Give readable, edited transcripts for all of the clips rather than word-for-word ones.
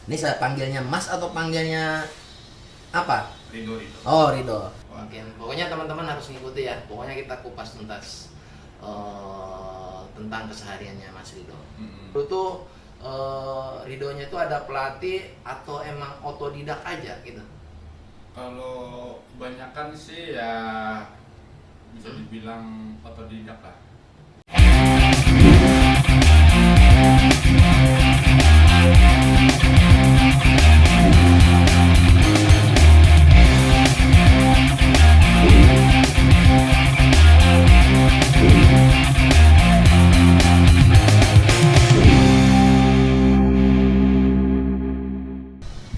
Ini saya panggilnya Mas atau panggilnya apa? Rido Rido. Oh, Rido. Mungkin pokoknya teman-teman harus ngikuti ya. Pokoknya kita kupas tuntas tentang kesehariannya Mas Rido. Itu tuh Ridonya itu ada pelatih atau emang otodidak aja gitu? Kalau kebanyakan sih ya bisa dibilang otodidak lah.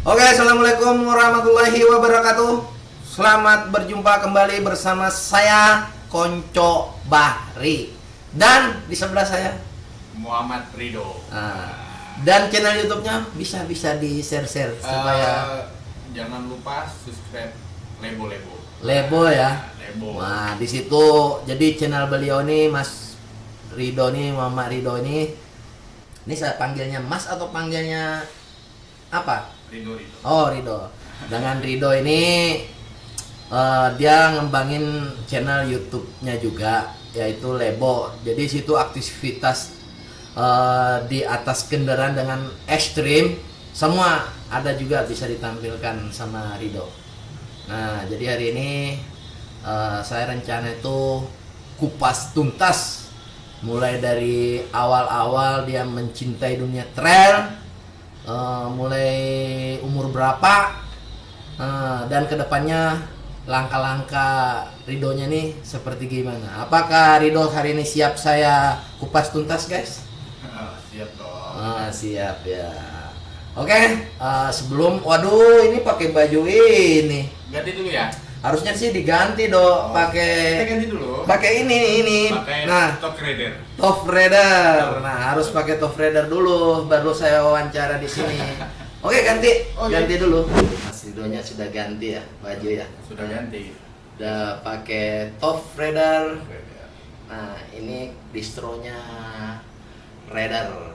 Oke, assalamualaikum warahmatullahi wabarakatuh. Selamat berjumpa kembali bersama saya Konco Bahri dan di sebelah saya. Muhammad Rido. Dan channel YouTube-nya bisa di share supaya Jangan lupa subscribe Lebo Lebo ya. Lebo. Nah, di situ jadi channel beliau nih Mas Rido nih, Muhammad Rido ini saya panggilnya Mas atau panggilnya apa? Rido Rido. Oh, Rido. Dengan Rido ini dia ngembangin channel YouTube-nya juga, yaitu Lebo. Jadi situ aktivitas di atas kendaraan dengan ekstrim semua ada juga bisa ditampilkan sama Rido. Nah, jadi hari ini saya rencana itu kupas tuntas mulai dari awal-awal dia mencintai dunia trail. Mulai umur berapa dan kedepannya langkah-langkah Ridonya nih seperti gimana? Apakah Rido hari ini siap saya kupas tuntas, guys? Siap dong. Siap ya. Oke, sebelum waduh ini pakai baju ini. Ganti dulu ya. Harusnya sih diganti dong, Kita pakai ganti dulu. ini. Pakai Nah, Top Rider. Top Raider. Nah, harus pakai Top Raider dulu baru saya wawancara di sini. Oke, ganti. Oke. Ganti dulu. Mas Ridonya sudah ganti ya baju ya. Sudah ganti. Udah pakai Top Raider. Nah, ini distronya Raider.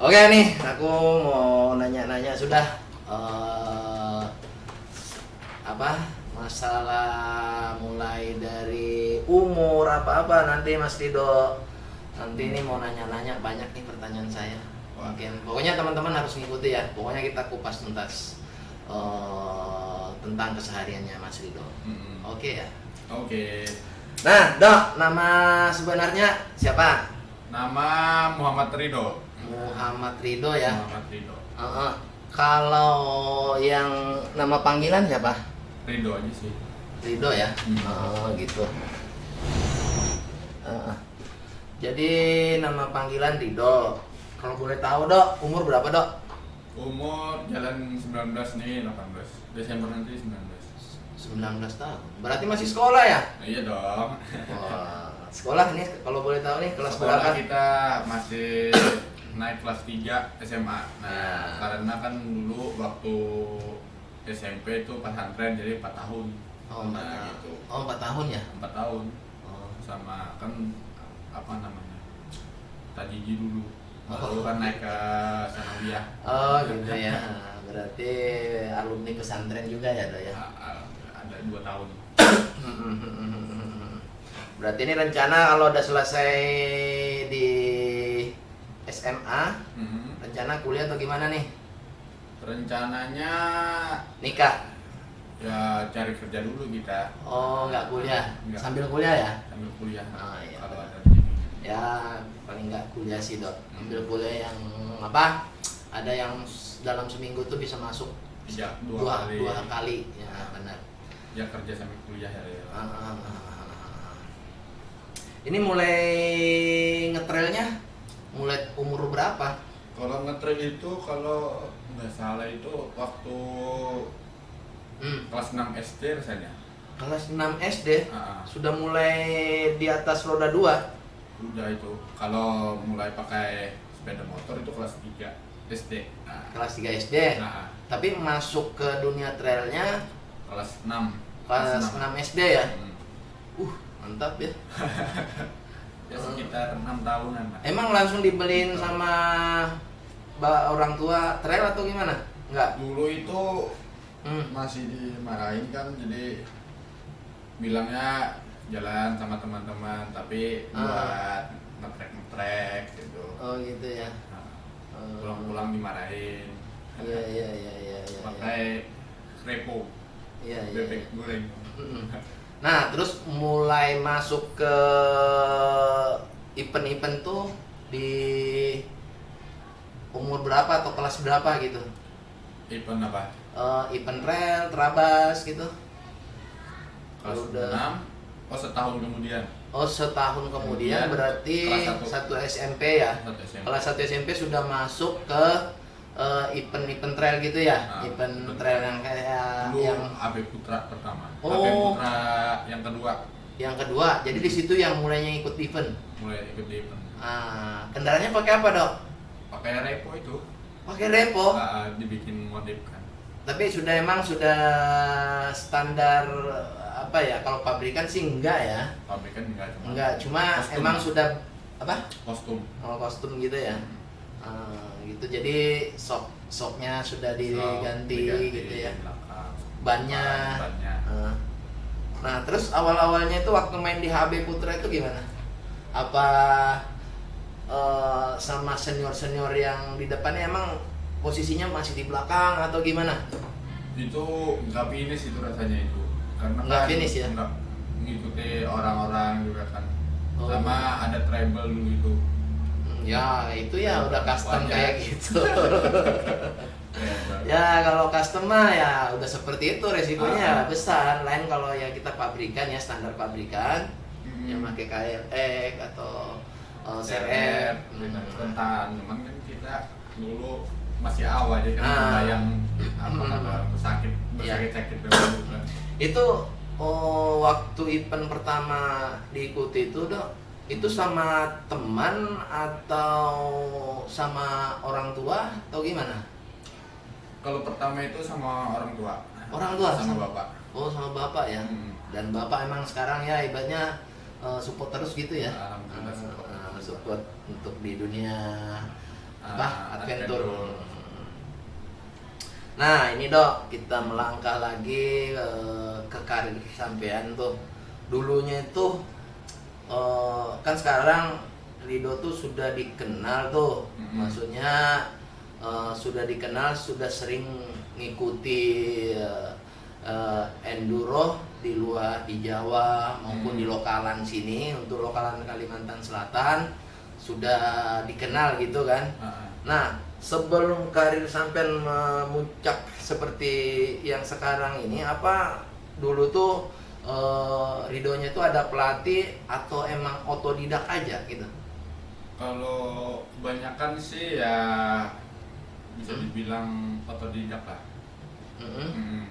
Oke nih, aku mau nanya-nanya sudah apa masalah mulai dari umur apa-apa nanti Mas Rido. Nanti ini mau nanya-nanya banyak nih pertanyaan saya. Mungkin pokoknya teman-teman harus ngikuti ya. Pokoknya kita kupas tuntas tentang kesehariannya Mas Rido. Oke ya. Oke. Nah, Dok, nama sebenarnya siapa? Nama Muhammad Rido. Muhammad Rido ya. Muhammad Rido. Kalau yang nama panggilan siapa? Rido aja sih. Rido ya. Gitu. Jadi nama panggilan Rido. Kalau boleh tahu, Dok, umur berapa, Dok? Umur jalan 19 nih, 18 Desember nanti 19. 19 tahun. Berarti masih sekolah ya? Iya dong. Wah, sekolah ini kalau boleh tahu nih kelas Sekolah berapa? kita masih naik kelas 3 SMA. Nah, Ya. karena kan dulu waktu SMP itu pesantren jadi 4 tahun. Oh, 4 Nah, tahun. gitu. Oh, 4 tahun ya? 4 tahun. Oh. Sama kan apa namanya? Tajiji dulu. Oh. Baru kan naik ke sanawiyah. Oh, gitu ya. Berarti alumni pesantren juga ya, Dok ya? Ada 2 tahun. Berarti ini rencana kalau udah selesai di SMA, rencana kuliah atau gimana nih? Rencananya Nikah? ya cari kerja dulu kita. Oh, nggak kuliah? Nggak. Sambil kuliah ya? Sambil kuliah. Oh, iya. Kalau ada rezekinya. Ya, paling nggak kuliah sih, Dok. Ambil kuliah yang apa? Ada yang dalam seminggu tuh bisa masuk Iya, dua kali. kali. Ya, benar. Ya kerja sambil kuliah ya. Ini mulai ngetrailnya mulai umur berapa? Kalau ngetrail itu kalau nggak salah itu waktu kelas 6 SD rasanya. Kelas 6 SD Ah, sudah mulai di atas roda 2. udah itu. Kalau mulai pakai sepeda motor itu kelas 3 SD. Kelas 3 SD. Nah, Tapi masuk ke dunia trailnya kelas 6. kelas 6 SD ya. Mantap ya. Ya sekitar 6 tahunan lah. Emang langsung dibeliin sama orang tua trail atau gimana? Enggak. Dulu itu Hmm. masih dimarahin kan, jadi bilangnya jalan sama teman-teman tapi buat ngetrek gitu. Oh gitu ya. Nah, Oh. pulang-pulang dimarahin. Iya iya iya iya iya. Pakai repo, Iya iya. bebek goreng. Mm-mm. Nah, terus mulai masuk ke event-event tuh di umur berapa atau kelas berapa gitu? Event apa? Event trail, trabas gitu. Kelas Udah. 6. Oh, setahun kemudian. Oh, setahun kemudian Kemudian berarti kelas satu SMP ya. Satu SMP. Kelas 1 SMP sudah masuk ke event-event trail gitu ya. Nah, Event betul. trail yang kayak Dulu yang AB Putra pertama. Oh. AB Putra yang kedua yang kedua. Jadi di situ yang mulainya ikut event. mulai ikut di event. Ah, kendaraannya pakai apa, Dok? Pakai repo itu. Pakai repo. Dibikin modif kan. Tapi sudah standar apa ya? Kalau pabrikan sih enggak ya. Pabrikan Enggak, cuma kostum. emang sudah apa? Kostum. Oh, kostum gitu ya. Gitu. Jadi soknya sudah diganti gitu ya. Belakang. Bannya. Bannya. Nah, terus awal-awalnya itu waktu main di HB Putra itu gimana? Apa sama senior-senior yang di depannya emang posisinya masih di belakang atau gimana? Itu nggak finish itu rasanya itu. Karena Nggak kan finish ya? nggak ngikuti orang-orang juga kan. Oh. Sama ada treble dulu itu. Ya, itu ya udah custom Wajar. kayak gitu. Treble. Ya, kalau custom mah ya udah seperti itu, resikonya Ah. besar. Lain kalau ya kita pabrikan ya, standar pabrikan Hmm. yang pakai KLX atau CR, CR. rentan. Cuman kan kita dulu masih awal jadi kan Ah. kebayang apa sakit Iya. sakit dulu kan. Itu waktu event pertama diikuti itu, Dok, itu sama teman atau sama orang tua atau gimana? Kalau pertama itu sama orang tua. Orang tua? Sama bapak. Oh, sama bapak ya. Hmm. Dan bapak emang sekarang ya ibaratnya support terus gitu ya. Alhamdulillah support. Support untuk di dunia Ah, adventure. Nah, ini, Dok, kita melangkah lagi ke karir sampean tuh. Dulunya itu kan sekarang Rido tuh sudah dikenal tuh. Mm-mm. Maksudnya sudah dikenal, sudah sering ngikuti enduro di luar, di Jawa maupun di lokalan sini. Untuk lokalan Kalimantan Selatan sudah dikenal gitu kan. Nah, sebelum karir sampean memuncak seperti yang sekarang ini, apa dulu tuh Ridonya tuh ada pelatih atau emang otodidak aja gitu? Kalau kebanyakan sih ya bisa dibilang otodidak lah. Mm-mm.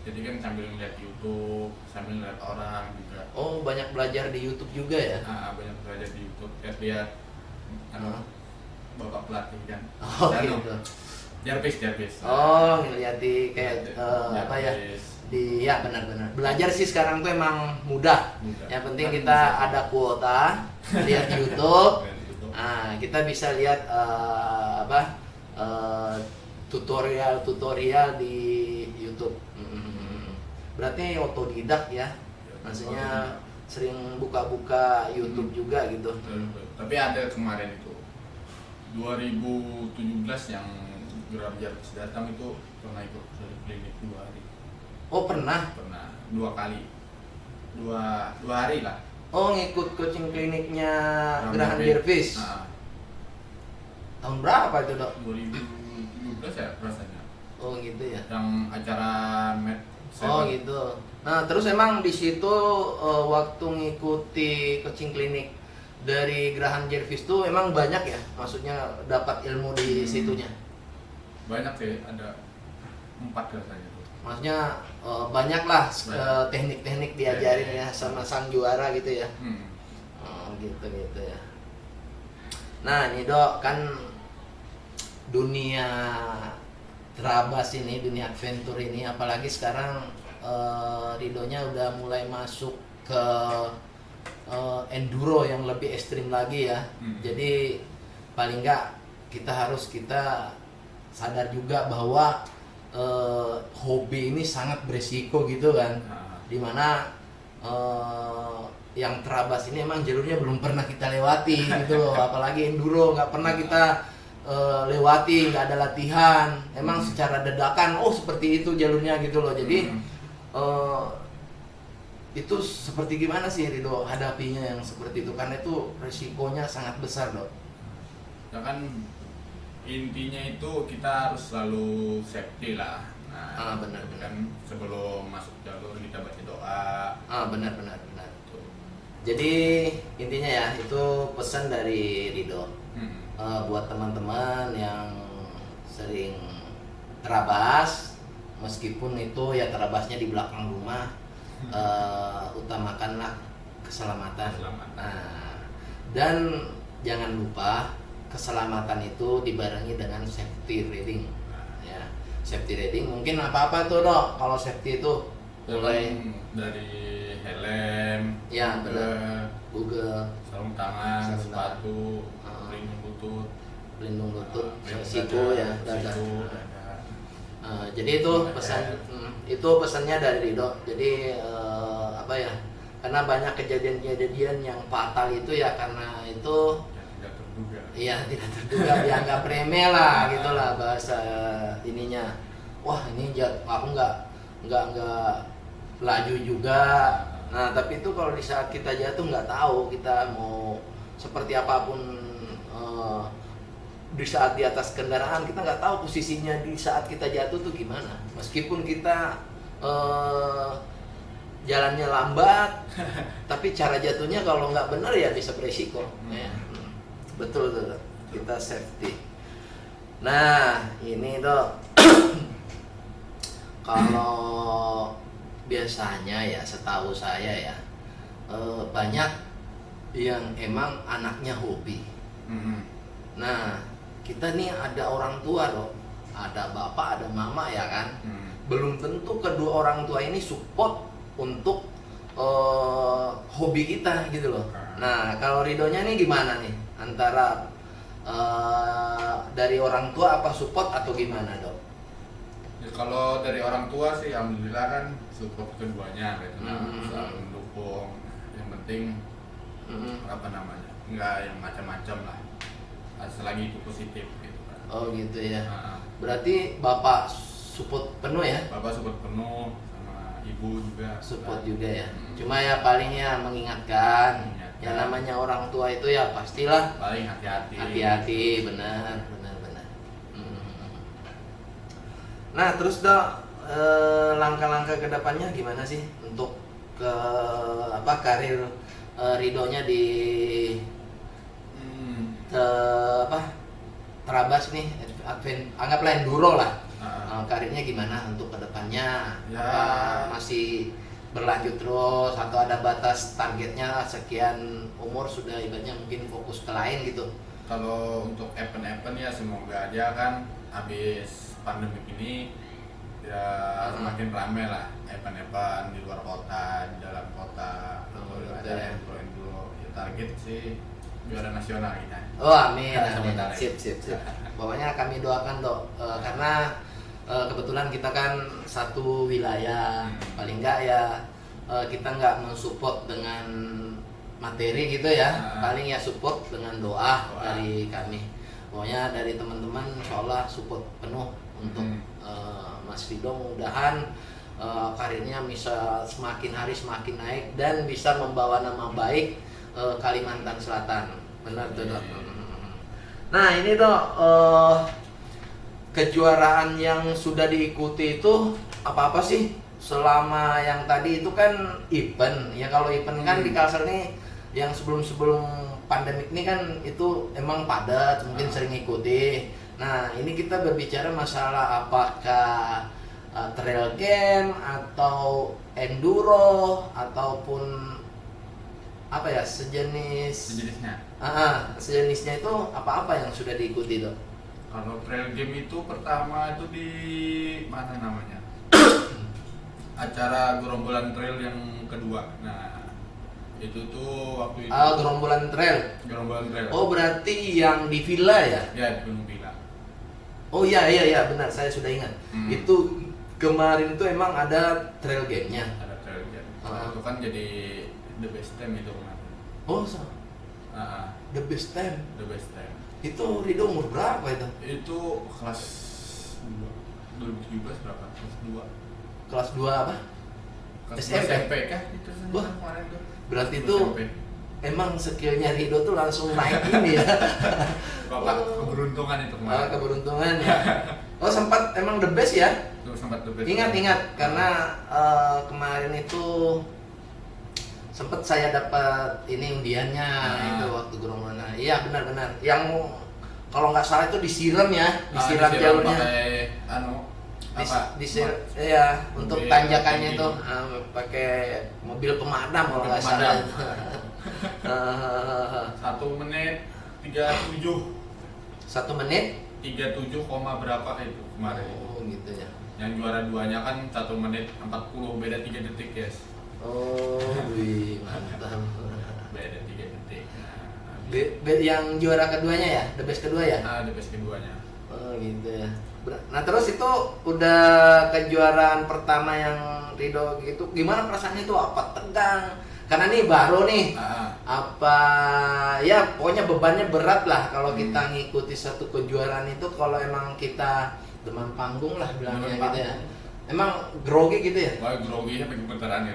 Jadi kan sambil ngeliat YouTube, sambil ngeliat orang juga. Oh, banyak belajar di YouTube juga ya? Banyak belajar di YouTube, lihat bapak pelatih kan. Oh, Anu, gitu. Jarvis. Oh, ngeliati kayak apa ya? Jarvis. Ya benar-benar. Belajar sih sekarang tuh emang mudah. Mudah. Yang penting Kan kita bisa. ada kuota, lihat di YouTube. Lihat YouTube. Kita bisa lihat tutorial di YouTube. Berarti otodidak ya, maksudnya sering buka-buka YouTube juga gitu. Betul. Tapi ada kemarin itu 2017 yang Geram Jarvis datang itu pernah ikut klinik 2 hari. Oh, pernah? Pernah 2 kali. 2 hari lah. Oh, ngikut coaching kliniknya Geram Gerahan Jarvis. Tahun berapa itu, Dok? 2017 ya rasanya. Oh, gitu ya. Yang acara Med Oh, gitu. Nah, terus emang di situ waktu ngikuti coaching klinik dari Gerahan Jarvis tuh emang banyak ya, maksudnya dapat ilmu di situnya. Banyak sih, ada 4 rasanya tuh. Maksudnya banyak lah teknik-teknik diajarin ya sama sang juara gitu ya. Oh, gitu ya. Nah, ini, Dok, kan dunia Trabas ini, dunia adventure ini, apalagi sekarang Ridonya udah mulai masuk ke enduro yang lebih ekstrim lagi ya. Jadi paling nggak kita sadar juga bahwa hobi ini sangat beresiko gitu kan, dimana yang terabas ini emang jalurnya belum pernah kita lewati gitu loh, apalagi enduro nggak pernah kita lewati, nggak ada latihan, emang secara dadakan seperti itu jalurnya gitu loh. Jadi itu seperti gimana sih Rido hadapinya yang seperti itu, karena itu resikonya sangat besar dok. Ya kan intinya itu kita harus selalu safety lah. Nah, benar. Kan sebelum masuk jalur kita baca doa. Benar. Jadi intinya ya itu pesan dari Rido buat teman-teman yang sering terabas, meskipun itu ya terabasnya di belakang rumah, utamakanlah keselamatan. Dan jangan lupa keselamatan itu dibarengi dengan safety riding. Ya, safety riding mungkin apa tuh dok? Kalau safety itu mulai dari helm, ya benar, Google, sarung tangan, sepatu, pelindung lutut, siku ya, dada. Jadi itu pesannya dari Rido. Jadi karena banyak kejadian-kejadian yang fatal itu ya karena itu tidak terduga, dianggap remeh lah gitulah bahasa ininya. Wah ini aku nggak laju juga. Nah tapi itu kalau di saat kita jatuh nggak tahu kita mau seperti apapun di saat di atas kendaraan, kita nggak tahu posisinya di saat kita jatuh tuh gimana. Meskipun kita jalannya lambat, tapi cara jatuhnya kalau nggak benar ya bisa beresiko. Ya. Betul tuh, kita safety. Nah ini dok, kalau biasanya ya setahu saya ya banyak yang emang anaknya hobi. Nah kita nih ada orang tua dok, ada bapak, ada mama ya kan. Belum tentu kedua orang tua ini support untuk hobi kita gitu loh. Nah kalau Ridonya nih gimana nih, antara dari orang tua apa support atau gimana dok? Ya, kalau dari orang tua sih alhamdulillah kan support keduanya gitu, selalu mendukung. Yang penting nggak yang macam-macam lah, selagi itu positif gitu kan. Oh gitu ya. Berarti bapak support penuh ya? Bapak support penuh, sama ibu juga support juga ya. Cuma ya palingnya mengingatkan. Ya namanya orang tua itu ya pastilah paling hati-hati, benar. Nah terus dok, langkah-langkah kedepannya gimana sih untuk karir Ridonya di terabas nih, anggaplah enduro lah. Karirnya gimana untuk kedepannya? Ya. Masih berlanjut terus atau ada batas targetnya sekian umur sudah ibaratnya mungkin fokus ke lain gitu? Kalau untuk event-event ya semoga aja kan habis pandemi ini ya semakin ramai lah event-event di luar kota, di dalam kota, ada enduro. Ya target sih juara nasional kita. Amin. Sip. Pokoknya kami doakan dok, karena kebetulan kita kan satu wilayah, paling enggak ya kita nggak mensupport dengan materi gitu ya, paling ya support dengan doa dari kami. Pokoknya dari teman-teman insyaallah support penuh untuk Mas Rido, mudah-mudahan karirnya bisa semakin hari semakin naik dan bisa membawa nama baik Kalimantan Selatan. Benar tuh dok. Nah ini dok, kejuaraan yang sudah diikuti itu apa sih selama yang tadi itu kan event ya. Kalau event kan di Kalsel nih yang sebelum pandemik ini kan itu emang padat, mungkin sering ikuti. Nah ini kita berbicara masalah apakah trail game atau enduro ataupun apa ya sejenisnya itu apa yang sudah diikuti dok? Kalau trail game itu pertama itu di mana namanya? Acara gerombolan trail yang kedua. Nah, Itu tuh waktu itu Gerombolan trail. gerombolan trail. Oh, berarti yang di villa ya? Ya, di Gunung Pila. Oh iya benar, saya sudah ingat. Itu kemarin itu emang ada trail game-nya. Ada trail game. Itu kan jadi the best time itu kemarin. Oh, Ah, the best time. the best time. Itu Rido umur berapa itu? Itu kelas 2017 berapa? Kelas 2. Kelas 2 apa? Kelas SMP? SMP kah? Itu Wah, kemarin tuh. Berarti Kelas itu SMP. emang skillnya Rido tuh langsung naik ini ya. Bapak keberuntungan itu kemarin. Keberuntungan ya. Oh, sempat emang the best ya? Itu sempat the best. Ingat karena kemarin itu sempat saya dapat ini undiannya itu waktu gerombolan. Iya benar. Yang kalau nggak salah itu disiram ya, disiram jalurnya. Pakai Ya untuk tanjakannya itu pakai mobil pemadam kalau nggak salah. 1 menit 37. 1 menit 37, berapa itu kemarin. Oh gitu ya. Yang juara 2-nya kan 1 menit 40, beda 3 detik, guys. Oh, wih, mantap. Beda 3 detik. Yang juara keduanya ya, the best kedua ya? The best keduanya. Oh gitu ya. Nah terus itu udah kejuaraan pertama yang Rido gitu, gimana perasaannya itu? Apa tegang? Karena nih baru nih, apa ya pokoknya bebannya berat lah kalau kita ngikuti satu kejuaraan itu. Kalau emang kita demam panggung lah bilangnya gitu ya. Emang grogi gitu ya? Wah, grogi sampai gemeteran ya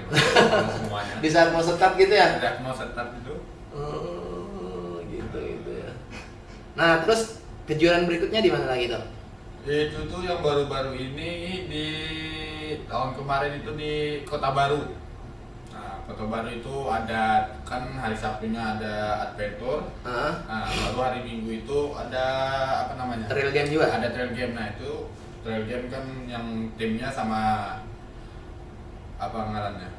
semuanya. Di saat mau start gitu ya? Tidak mau start itu. Oh gitu ya. Nah terus kejuaraan berikutnya di mana lagi tuh? Itu tuh yang baru-baru ini di tahun kemarin itu di Kota Baru. Nah, Kota Baru itu ada kan hari Sabtunya ada adventure. Nah, baru hari Minggu itu ada apa namanya? Trail game juga? Ada trail game. Nah, itu trail game kan yang timnya sama apa ngarannya?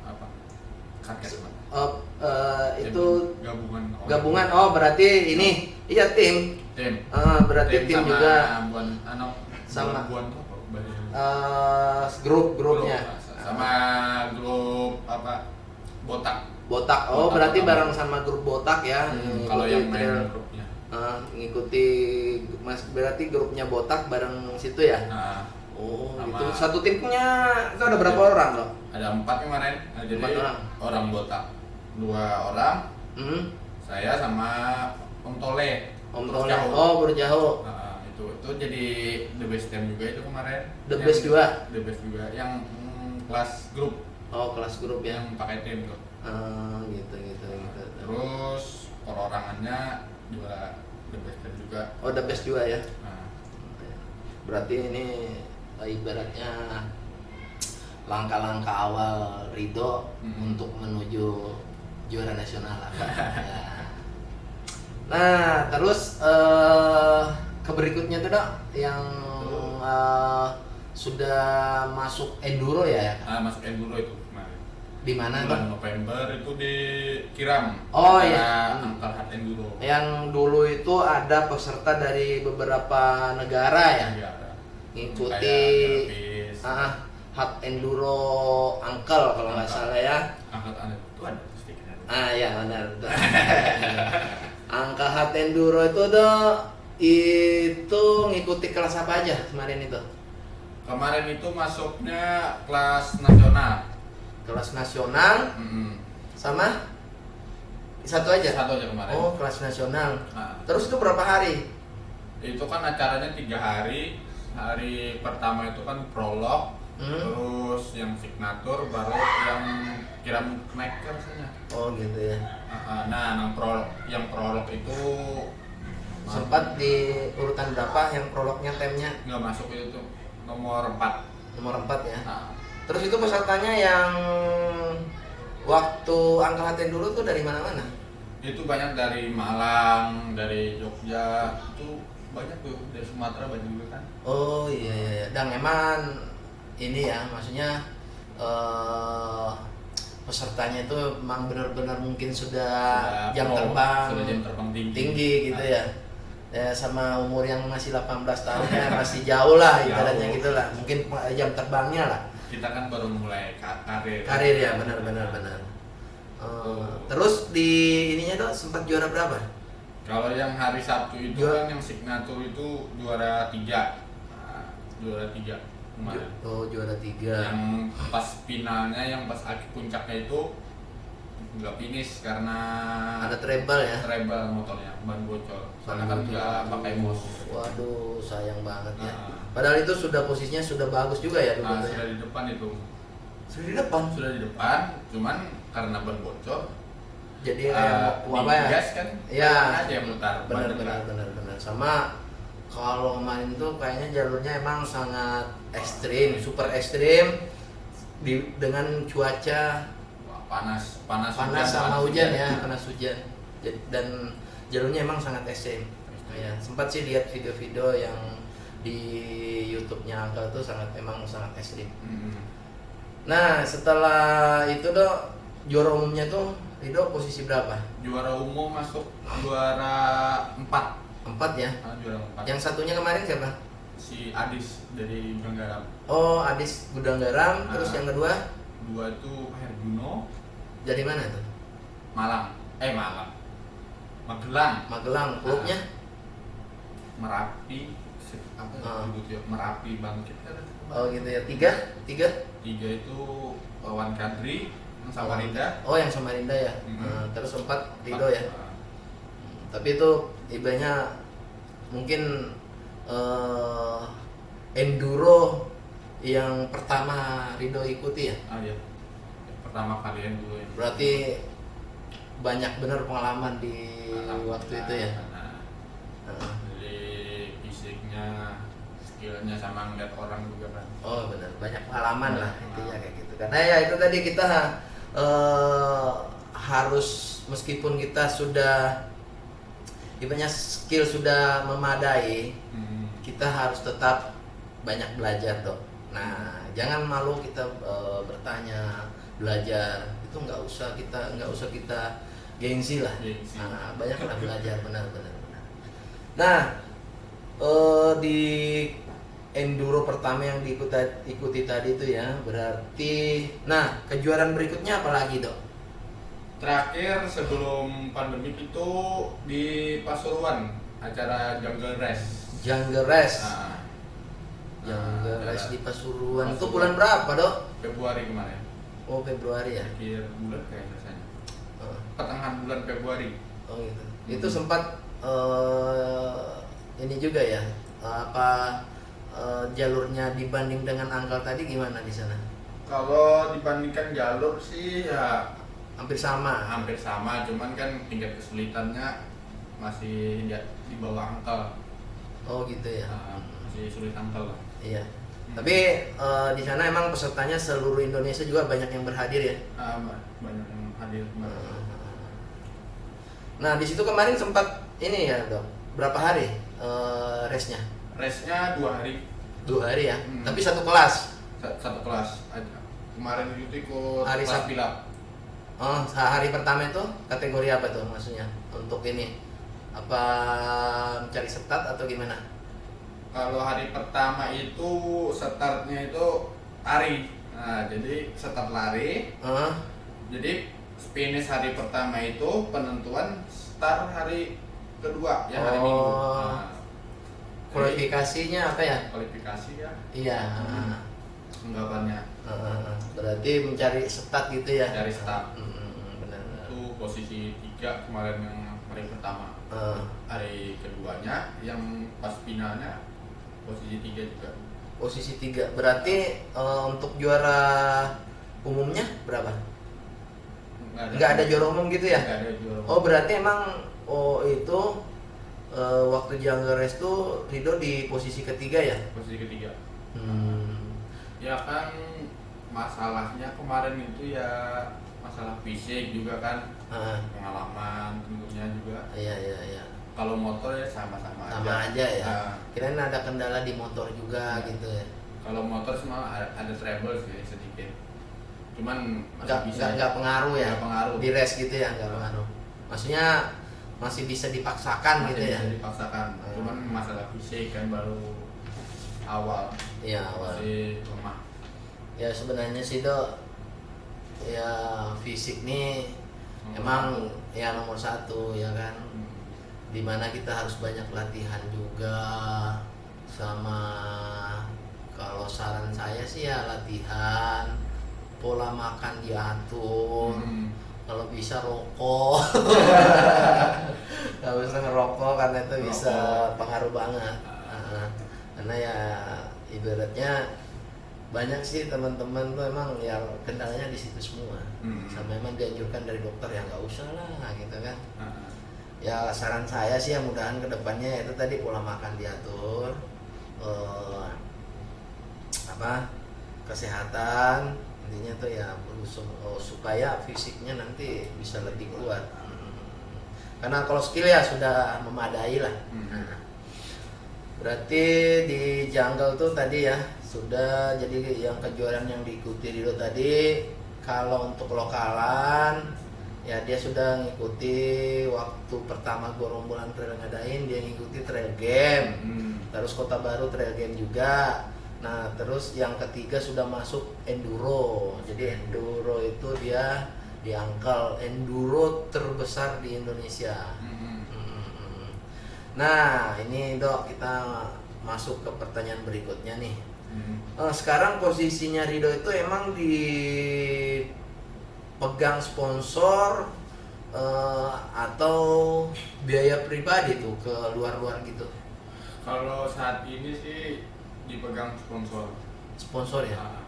Apa? Karkes, Pak. Itu gabungan. Oh berarti ini iya tim. Berarti tim juga sama buan tuh apa? grupnya sama grup apa botak. Oh berarti bareng sama grup botak ya. Kalau yang main grupnya ngikuti berarti grupnya botak bareng situ ya. Oh gitu. Satu timnya itu ada berapa orang loh? Ada 4 kemarin. Jadi 4 orang botak 2 orang. Saya sama Om Tole. Oh berjauh. Itu jadi the best time juga itu kemarin. The best juga yang kelas grup. Oh kelas grup ya. Yang pakai tim tuh. Gitu. Terus perorangannya juara the best time juga. Oh the best juga ya. Berarti ini ibaratnya langkah-langkah awal Rido untuk menuju juara nasional lah. Ya. Nah terus ke berikutnya tuh Dok yang sudah masuk enduro ya? Masuk enduro itu kemarin. Di mana bulan Dok? November itu di Kiram. Oh iya. Angkar Hard Enduro. Yang dulu itu ada peserta dari beberapa negara ya? Ngikuti Hard Enduro Uncle kalau nggak salah ya. Angkatan itu ada stikernya. Ya benar. Angka Hard Enduro itu ngikuti kelas apa aja kemarin itu? Kemarin itu masuknya kelas nasional. Kelas nasional sama satu aja kemarin. Oh kelas nasional. Terus itu berapa hari? Itu kan acaranya 3 hari. Hari pertama itu kan prolog, terus yang signatur, baru yang Kiram naik ke rasanya. Oh gitu ya. Nah, yang prolog itu sempat di urutan berapa yang prolognya timnya? Nggak masuk itu tuh nomor 4. Nomor 4 ya. Terus itu pesertanya yang waktu angkatan dulu tuh dari mana-mana? Itu banyak dari Malang, dari Jogja, itu banyak tuh, dari Sumatera banyak juga kan. Oh iya. Dan emang ini ya, maksudnya pesertanya itu memang benar-benar mungkin sudah jam terbang tinggi gitu ya. Sama umur yang masih 18 tahun ya masih jauh lah ibaratnya gitu lah. Mungkin jam terbangnya lah. Kita kan baru mulai karir ya, benar. Terus di ininya tuh sempat juara berapa? Kalau yang hari Sabtu itu Juara- kan yang signature itu juara 3. Juara 3 kemarin. Juara 3. Yang pas finalnya, yang pas akhir puncaknya itu nggak finish karena Ada treble ya? treble motornya, ban bocor. Soalnya kan nggak pakai mos. Waduh, sayang banget ya. Nah. Padahal itu sudah posisinya sudah bagus juga ya Nah, dulu. sudah di depan itu. Sudah di depan. Sudah di depan, cuman karena ban bocor, Jadi kayak apa ya? gas kan? Iya. Aja yang mutar. ban depan. Benar. Sama kalau kemarin tuh kayaknya jalurnya emang sangat ekstrim, super ekstrim dengan cuaca Wah, panas sama hujan ya, panas hujan. Dan jalurnya emang sangat ekstrim. Ya, sempat sih lihat video-video yang di YouTube-nya Angka tuh emang sangat ekstrim. Nah, setelah itu dok, juara umumnya tuh Rido posisi berapa? Juara umum masuk juara 4. 4 ya. Juara 4. Yang satunya kemarin siapa? Si Adis dari Gudang Garam. Oh, Adis Gudang Garam. Terus yang kedua? 2 itu Herjuno. Dari mana tuh? Malang. Magelang. Magelang. Klubnya? Merapi. Merapi Bangkit kan. Oh gitu ya. Tiga? 3 itu Wan Kadri, yang Samarinda. Oh, yang Samarinda ya. Terus 4 Rido ya. Tapi itu ibaratnya mungkin enduro yang pertama Rido ikuti ya. Iya. Pertama kali dulu ya. Berarti banyak bener pengalaman di waktu itu ya. Dari fisiknya, skillnya, sama ngeliat orang juga kan. Oh benar, banyak pengalaman lah intinya kayak gitu. Karena ya itu tadi kita harus, meskipun kita sudah ibaratnya skill sudah memadai, kita harus tetap banyak belajar dok. Nah jangan malu kita bertanya, belajar itu nggak usah kita gengsi lah. Nah banyaklah belajar benar. Nah di enduro pertama yang ikuti tadi itu ya, berarti nah kejuaraan berikutnya apa lagi dok? Terakhir sebelum pandemi itu di Pasuruan, acara Jungle Race. Jungle Race. Jungle Acara Race di Pasuruan. Itu bulan berapa dok? Februari kemarin. Oh Februari ya. Akhir bulan kayak rasanya. Oh, Pertengahan bulan Februari. oh gitu. Itu sempat ini juga ya. Jalurnya dibanding dengan Angkal tadi gimana di sana? Kalau dibandingkan jalur sih ya Hampir sama. hampir sama, cuman kan tingkat kesulitannya masih di bawah Angkel. Oh gitu ya. Masih sulit Angkel lah. Iya. Tapi di sana emang pesertanya seluruh Indonesia juga banyak yang berhadir ya. Banyak yang hadir kemarin. Nah di situ kemarin sempat ini ya dok. Berapa hari race-nya? Race-nya 2 hari. 2 hari ya. Tapi satu kelas. Satu kelas aja. Kemarin itu ikut Hari kelas Sabtu. pilap. Oh, hari pertama itu kategori apa tuh maksudnya? Untuk ini apa mencari setat atau gimana? Kalau hari pertama itu startnya itu lari. Nah, jadi start lari. Jadi finish hari pertama itu penentuan start hari kedua ya, hari Minggu. Nah, kualifikasinya apa ya? kualifikasi ya. Iya. Anggapannya Berarti mencari setat gitu ya? dari start. Benar. Itu posisi 3 kemarin yang hari pertama. Hari keduanya yang pas finalnya posisi 3 juga. Posisi 3. Berarti untuk juara umumnya berapa? Nggak ada juara umum gitu ya? Nggak ada juara umum. Oh berarti emang itu waktu Jungle Race tuh Rido di posisi ketiga ya? Posisi ketiga. Ya kan masalahnya kemarin itu ya masalah fisik juga kan, pengalaman tentunya juga. Iya. Kalau motor ya sama-sama Sama aja ya. Nah, Kirain ada kendala di motor juga gitu ya. kalau motor semua ada trouble sih sedikit. Cuman masih bisa. Nggak pengaruh ya. Nggak pengaruh. Di race gitu ya nggak pengaruh. Maksudnya masih bisa dipaksakan Masih gitu ya. bisa dipaksakan. Cuman masalah fisik kan baru awal. Iya awal. Masih lemah. Ya sebenarnya sih dok, ya fisik nih Emang ya nomor satu ya kan, dimana kita harus banyak latihan juga, sama kalau saran saya sih ya latihan, pola makan diatur, kalau bisa rokok. Nggak usah ngerokok karena itu bisa pengaruh banget. Karena ya ibaratnya banyak sih teman-teman tuh emang ya kendalanya di situ semua. Sama emang dianjurkan dari dokter ya nggak usah lah gitu kan. Ya saran saya sih ya mudahan kedepannya itu tadi pola makan diatur, kesehatan intinya tuh ya supaya fisiknya nanti bisa lebih kuat. Karena kalau skill ya sudah memadai lah. Berarti di jungle tuh tadi ya sudah, jadi yang kejuaraan yang diikuti Rido tadi, kalau untuk lokalan ya dia sudah ngikuti waktu pertama Gerombolan Trail ngadain, dia ngikuti trail game, terus Kota Baru trail game juga. Nah terus yang ketiga sudah masuk enduro, jadi enduro itu dia diangkal enduro terbesar di Indonesia. Nah ini Dok, kita masuk ke pertanyaan berikutnya nih. Sekarang posisinya Rido itu emang dipegang sponsor atau biaya pribadi tuh ke luar-luar gitu? Kalau saat ini sih dipegang sponsor ya.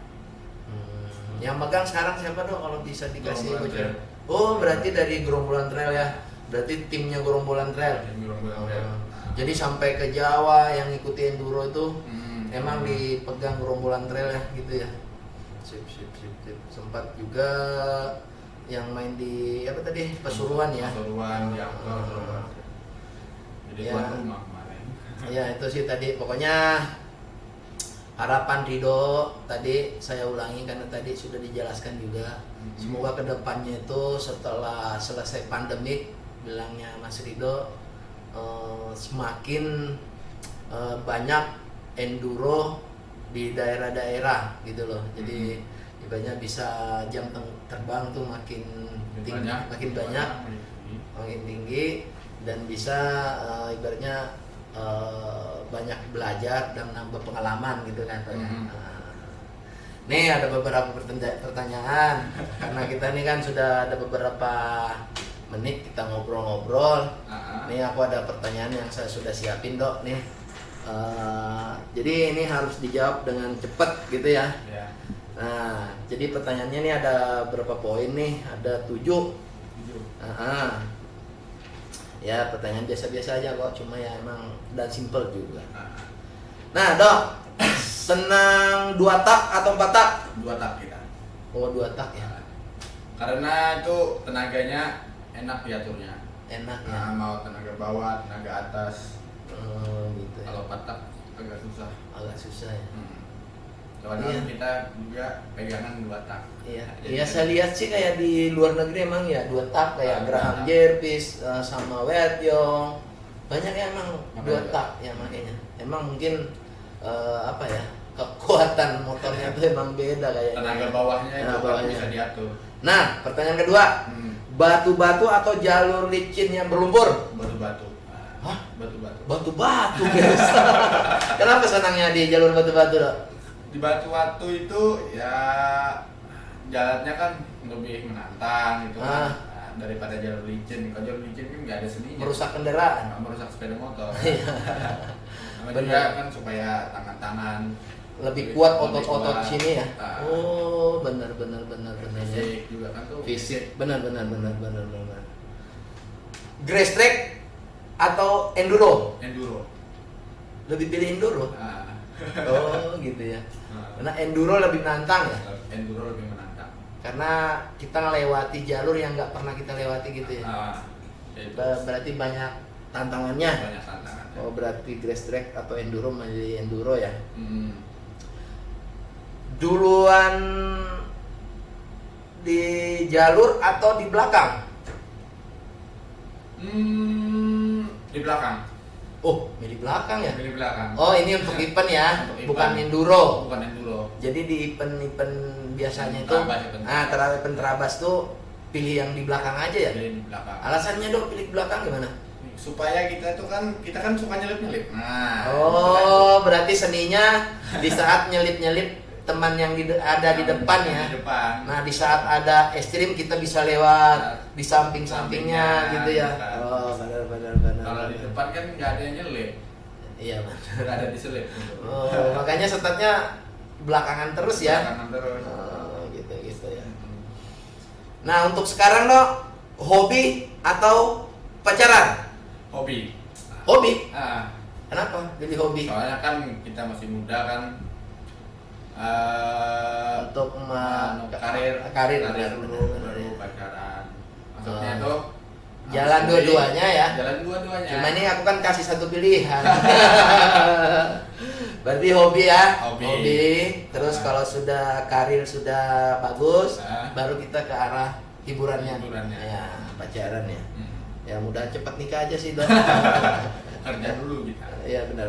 Yang megang sekarang siapa Dok kalau bisa dikasih Gerombolan bocor? Oh berarti dari Gerombolan Trail ya, berarti timnya Gerombolan Trail. Jadi sampai ke Jawa yang ngikuti enduro itu emang dipegang Gerombolan Trail ya gitu ya. Sip. Sempat juga yang main di apa tadi Pasuruan ya. Pasuruan ya. Jadi tuan rumah kemarin. Ya itu sih tadi pokoknya harapan Rido tadi saya ulangi karena tadi sudah dijelaskan juga. Semoga kedepannya itu setelah selesai pandemik, bilangnya Mas Rido, semakin banyak enduro di daerah-daerah gitu loh. Jadi ibaratnya bisa jam terbang tuh makin tinggi dan bisa ibaratnya banyak belajar dan nambah pengalaman gitu kan. Nih ada beberapa pertanyaan karena kita nih kan sudah ada beberapa menit kita ngobrol-ngobrol. Nih aku ada pertanyaan yang saya sudah siapin Dok nih. Jadi ini harus dijawab dengan cepat gitu ya. Nah, jadi pertanyaannya nih ada berapa poin nih? Ada 7. Ya pertanyaan biasa-biasa aja kok, cuma ya emang dan simple juga. Nah Dok, senang 2 tak atau 4 tak? 2 tak kita. Oh 2 tak ya. Karena itu tenaganya enak diaturnya. Enak ya. Mau tenaga bawah, tenaga atas. Gitu ya. Kalau 4 tak agak susah. Agak susah ya. Soalnya kita juga pegangan 2 tak. Iya saya lihat sih kayak di luar negeri emang ya 2 tak kayak Graham Jervis sama Wet Yong. Banyak ya emang 2 tak ya makanya. Emang mungkin apa ya, kekuatan motornya tuh emang beda kayak tenaga bawahnya itu bisa diatur. Nah, pertanyaan kedua. Batu-batu atau jalur licin yang berlumpur? Batu-batu. Hah? Batu-batu. Batu-batu guys. Kenapa senangnya di jalur batu-batu Dok? Di batu-batu itu ya jalannya kan lebih menantang gitu kan. Daripada jalur licin. Kalau jalur licin kan nggak ada seninya. Merusak kendaraan. Merusak sepeda motor. Sama juga kan supaya tangan-tangan lebih kuat otot-otot sini ya. Oh, benar. Fisik juga kan tuh. Fisik, benar. Grass track atau enduro? Enduro. Lebih pilih enduro? Oh, gitu ya. Karena enduro lebih menantang ya? Enduro lebih menantang. Karena kita ngelewati jalur yang nggak pernah kita lewati gitu ya. Berarti banyak tantangannya. Banyak tantangannya. Oh, berarti grass track atau enduro menjadi enduro ya? Duluan di jalur atau di belakang? Di belakang. Oh, di belakang ya? Di belakang. Oh, ini untuk event ya, Untuk bukan event. enduro. Bukan enduro. Jadi di event biasanya itu, Terabas, event event terabas tuh pilih yang di belakang aja ya? Pilih di belakang. Alasannya dok pilih di belakang gimana? Supaya kita kan suka nyelip-nyelip. Nah. Oh, berarti seninya di saat nyelip-nyelip teman yang ada di depan ya. Di depan. Nah, di saat ada ekstrim kita bisa lewat di samping-sampingnya gitu ya. Bisa. Oh, benar. Kalau di depan kan nggak ada yang nyelip. Iya, benar. Nggak ada diselip. Oh, makanya setatnya belakangan terus ya. Belakangan terus. Oh, gitu ya. Nah, untuk sekarang dok, hobi atau pacaran? Hobi. Hobi? Ah, Kenapa pilih hobi? soalnya kan kita masih muda kan. Untuk karir benar, dulu benar. baru pacaran. Maksudnya tuh Jalan dua-duanya ya. Jalan dua-duanya. Cuma ini aku kan kasih satu pilihan. Berarti hobi ya. Hobi. Terus kalau sudah karir sudah bagus, Nah. baru kita ke arah hiburannya. Hiburannya. Ya, pacaran ya. Hmm. Ya mudah cepat nikah aja sih dok. Kerja dulu kita. Iya benar.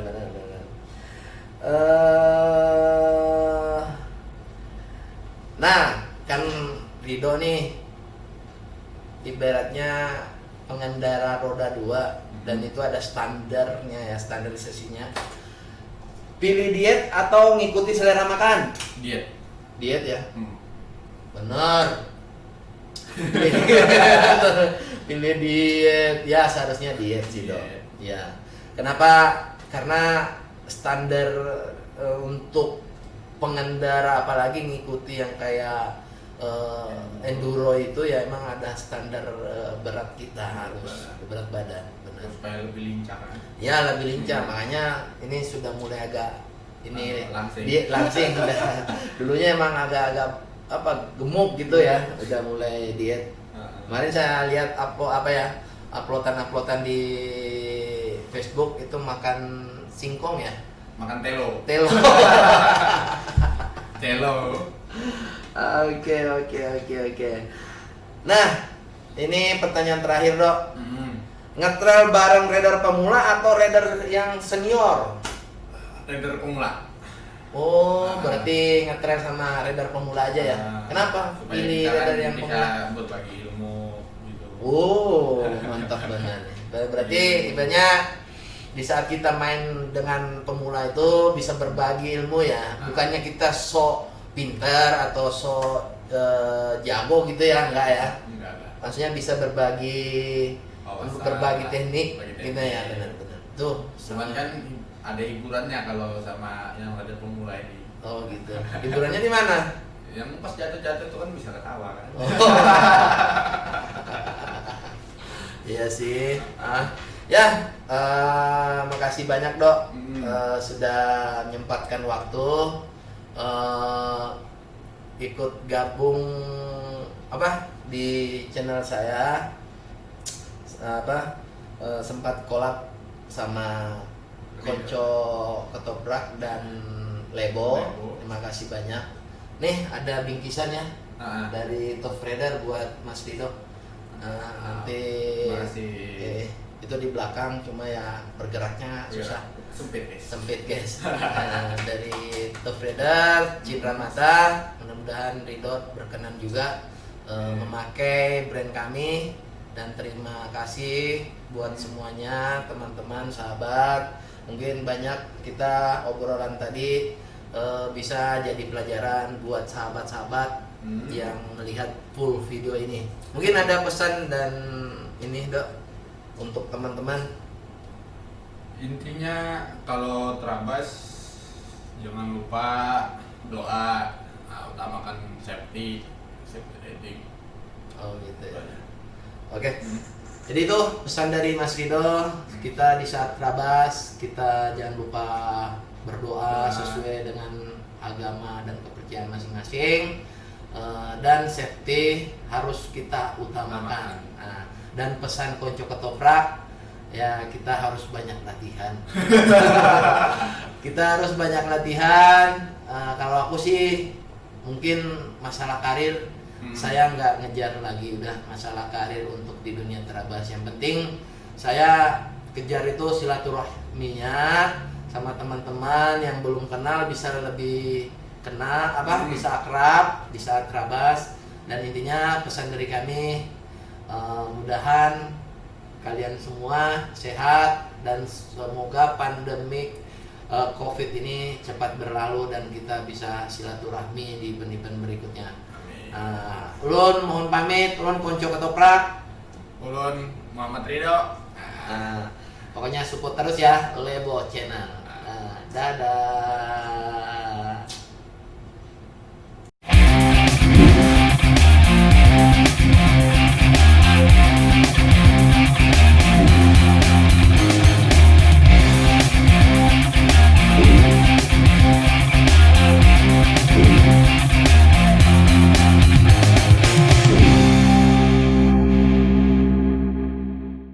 Nah kan Rido nih ibaratnya pengendara roda 2 dan itu ada standarnya ya, standarisasinya. Pilih diet atau ngikuti selera makan? Diet. Diet ya. Hmm. Benar. Pilih diet ya, seharusnya diet sih dok. Diet. Ya. Kenapa? Karena standar untuk pengendara apalagi ngikuti yang kayak enduro itu ya emang ada standar berat kita harus berat badan, benar. Supaya lebih lincah kan. Ya lebih lincah, makanya ini sudah mulai agak ini Langsing. langsing udah. Dulunya emang agak apa gemuk gitu ya, udah mulai diet. Kemarin saya lihat uploadan di Facebook itu makan singkong ya, Makan telo. telo. Telo. Oke. Nah, ini pertanyaan terakhir dok. Hmm. Ngetrail bareng rider pemula atau rider yang senior? Rider pemula. Oh, berarti ngetrail sama rider pemula aja ya? Kenapa Supaya pilih kita rider kan yang bisa pemula? berbagi ilmu gitu. Oh, mantap banget. Berarti ibaratnya di saat kita main dengan pemula itu bisa berbagi ilmu ya, bukannya kita sok pinter atau sok jago gitu ya, enggak ya? Enggak. Maksudnya bisa berbagi Wawasan, berbagi teknik berbagi gitu ya, benar. Tuh, Cuman kan ada hiburannya kalau sama yang ada pemula ini. oh gitu. Hiburannya di mana? Yang pas jatuh-jatuh itu kan bisa ketawa kan. Oh. Iya sih. Makasih banyak dok. Sudah menyempatkan waktu ikut gabung di channel saya. Sempat collab sama Konco Ketoprak dan Lebo. Terima kasih banyak. Nih ada bingkisan ya dari Top Rider buat Mas Rido. Nanti itu di belakang, cuma ya bergeraknya susah, sempit guys. Dari Top Rider Cindra Mata, mudah-mudahan Rido berkenan juga memakai brand kami. Dan terima kasih buat semuanya, teman-teman, sahabat. Mungkin banyak kita obrolan tadi bisa jadi pelajaran buat sahabat-sahabat yang melihat full video ini. Mungkin ada pesan dan ini dok untuk teman-teman. Intinya kalau terabas jangan lupa doa, utamakan safety riding. Oh gitu ya. Oke. Jadi itu pesan dari Mas Rido. Kita di saat terabas kita jangan lupa berdoa sesuai dengan agama dan kepercayaan masing-masing. Dan safety harus kita utamakan. Dan pesan Konco Ketoprak ya, kita harus banyak latihan. Kita harus banyak latihan. Kalau aku sih mungkin masalah karir saya nggak ngejar lagi, udah masalah karir untuk di dunia terabas. Yang penting saya kejar itu silaturahminya sama teman-teman yang belum kenal bisa lebih kenal bisa akrab di saat terabas. Dan intinya pesan dari kami, mudahan kalian semua sehat dan semoga pandemik COVID ini cepat berlalu dan kita bisa silaturahmi di event-event berikutnya. Ulun mohon pamit, ulun Konco Ketoprak. Ulun Muhammad Ridho. Pokoknya support terus ya Lebo Channel. Dadah.